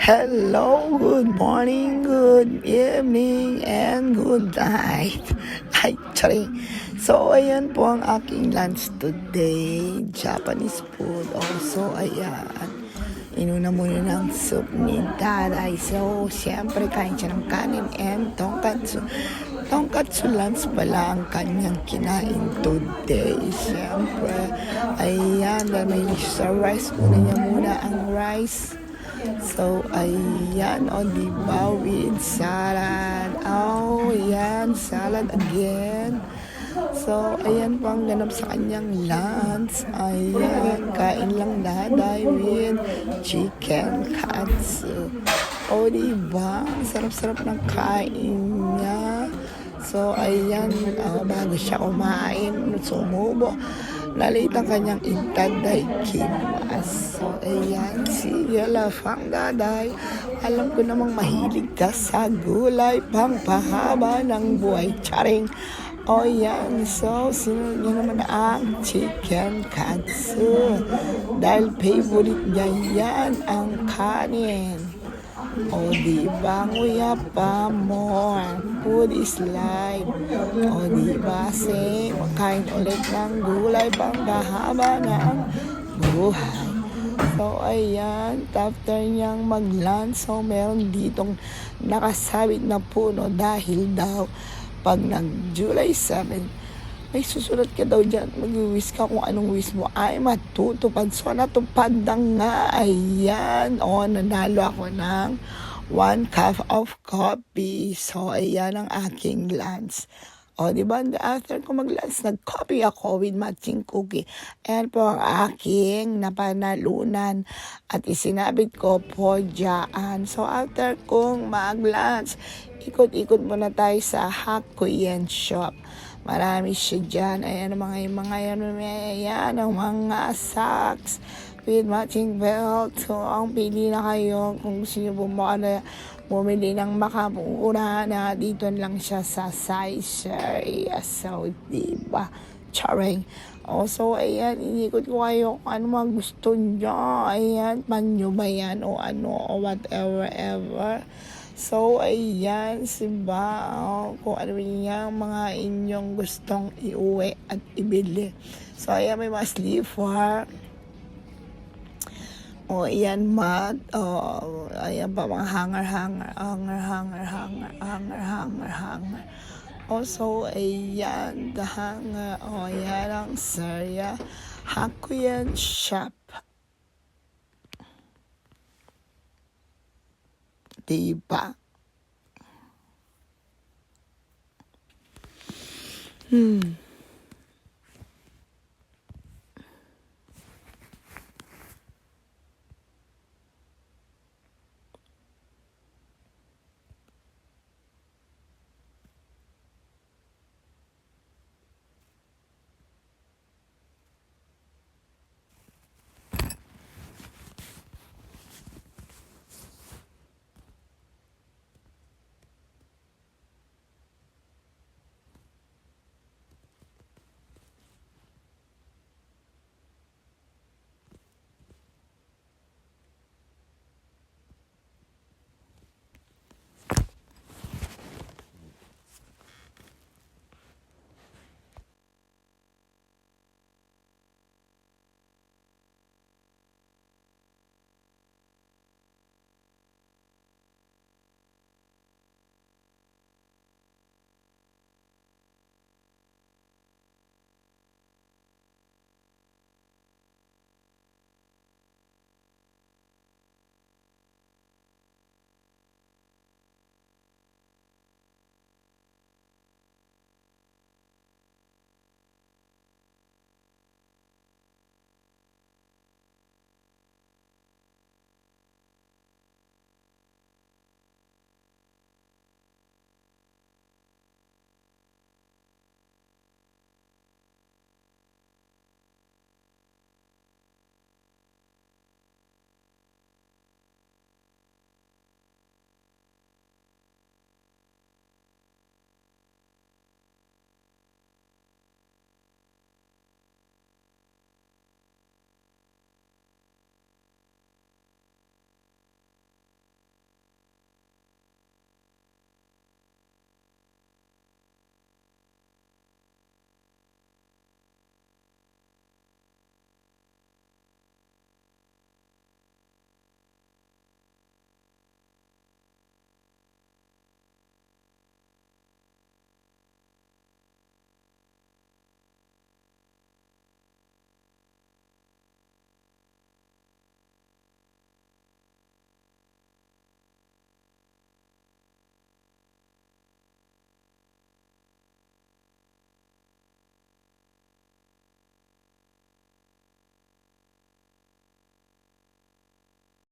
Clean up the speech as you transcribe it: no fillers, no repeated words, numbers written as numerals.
Hello, good morning, good evening, and good night. Ay, sorry. So, ayan po ang aking lunch today. Japanese food. Also, ayan. Inuna muna ng soup ni Daday. So, syempre, kain siya ng kanin and tonkatsu. Tonkatsu lunch pala ang kanyang kinain today. Syempre, ayan. Dahil may sa rice, una niya muna ang rice. So, ayan, diba, with salad. Oh, ayan, salad again. So, ayan pang ganap sa kanyang lunch. Ayan, kain lang Daday with chicken katsu. Oh, diba, sarap-sarap ng kain niya. So, ayan, bago siya kumain, sumubo. Nalit ang kanyang intaday kimas. So, ayan, sige, lafang Daday. Alam ko namang mahilig ka sa gulay, pangpahaba ng buhay. Charing. O, yan. So, sinunod niya naman ang chicken katsu. Dahil favorite niya yan ang kanin. O, diba, nguya pa more. Food is life. O, diba, say, makain ulit ng gulay pang kahaba ng buhay. So, ayan, after niyang mag-lunch, so, meron ditong nakasabit na puno dahil daw, pag nag-July 7, may susunod ka daw dyan, mag-wish ka kung anong wish mo ay matutupad. So, natupad na nga. Ayan. O, nanalo ako ng 1 cup of coffee. So, ayan ang aking lunch. O, diba, after ko mag-lunch, nag-coffee ako with matching cookie. Ayan po ang aking napanalunan. At isinabit ko po dyan. So, after kong mag-lunch, ikot-ikot muna tayo sa Hakuyen Shop. Marami siya dyan. Ayan ang mga yan. Ayan ang mga socks with matching belt. So, ang pili na kayo kung gusto nyo bumili ng makamura na dito lang siya sa size area. So, diba? Charing. Also, ayan, inikot ko kayo kung ano mga gusto nyo. Ayan, panyo ba yan o ano o whatever ever. So, ayan, diba? Kung ano yung mga inyong gustong iuwi at ibili. So, ayan, may mga sleeper. O, ayan, mat. O, ayan pa, mga hanger. Also, ayan, the hanger. O, ayan ang Sarya Hakuyen Shop. Diba?